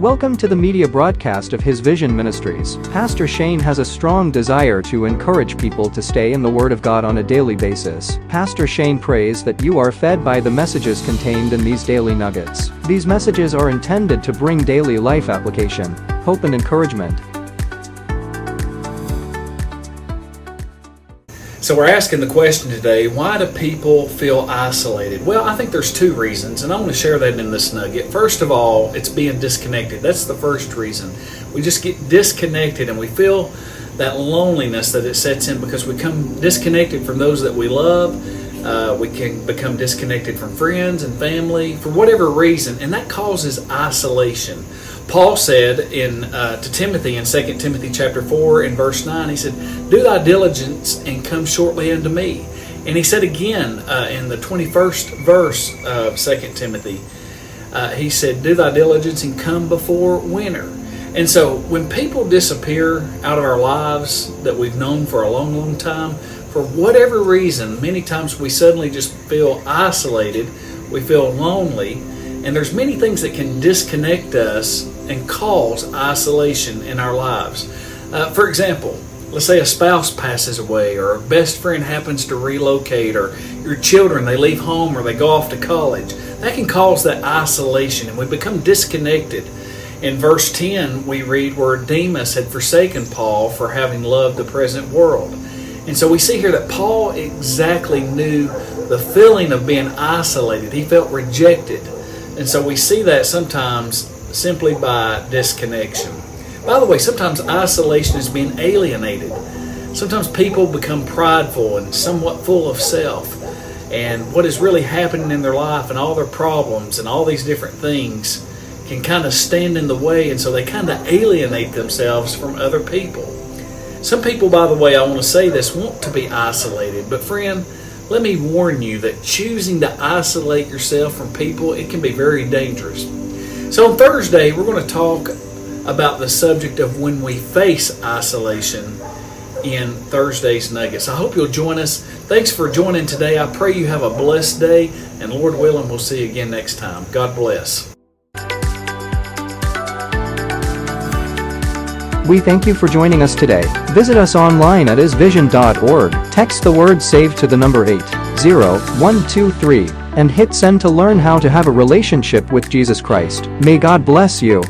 Welcome to the media broadcast of His Vision Ministries. Pastor Shane has a strong desire to encourage people to stay in the Word of God on a daily basis. Pastor Shane prays that you are fed by the messages contained in these daily nuggets. These messages are intended to bring daily life application, hope and encouragement. So we're asking the question today, why do people feel isolated? Well, I think there's two reasons, and I want to share that in this nugget. First of all, it's being disconnected. That's the first reason. We just get disconnected and we feel that loneliness that it sets in because we become disconnected from those that we love. We can become disconnected from friends and family for whatever reason, and that causes isolation. Paul said to Timothy in 2 Timothy chapter 4 and verse 9, he said, "Do thy diligence and come shortly unto me." And he said again in the 21st verse of 2 Timothy, he said, "Do thy diligence and come before winter." And so when people disappear out of our lives that we've known for a long, long time, for whatever reason, many times we suddenly just feel isolated, we feel lonely, and there's many things that can disconnect us and cause isolation in our lives. For example, let's say a spouse passes away, or a best friend happens to relocate, or your children, they leave home or they go off to college. That can cause that isolation and we become disconnected. In verse 10, we read where Demas had forsaken Paul for having loved the present world. And so we see here that Paul exactly knew the feeling of being isolated. He felt rejected. And so we see that sometimes simply by disconnection. By the way, sometimes isolation is being alienated. Sometimes people become prideful and somewhat full of self. And what is really happening in their life and all their problems and all these different things can kind of stand in the way, and so they kind of alienate themselves from other people. Some people, by the way, I want to say this, want to be isolated. But friend, let me warn you that choosing to isolate yourself from people, it can be very dangerous. So on Thursday, we're going to talk about the subject of when we face isolation in Thursday's Nuggets. I hope you'll join us. Thanks for joining today. I pray you have a blessed day, and Lord willing, we'll see you again next time. God bless. We thank you for joining us today. Visit us online at isvision.org. Text the word SAVE to the number 80123 and hit send to learn how to have a relationship with Jesus Christ. May God bless you.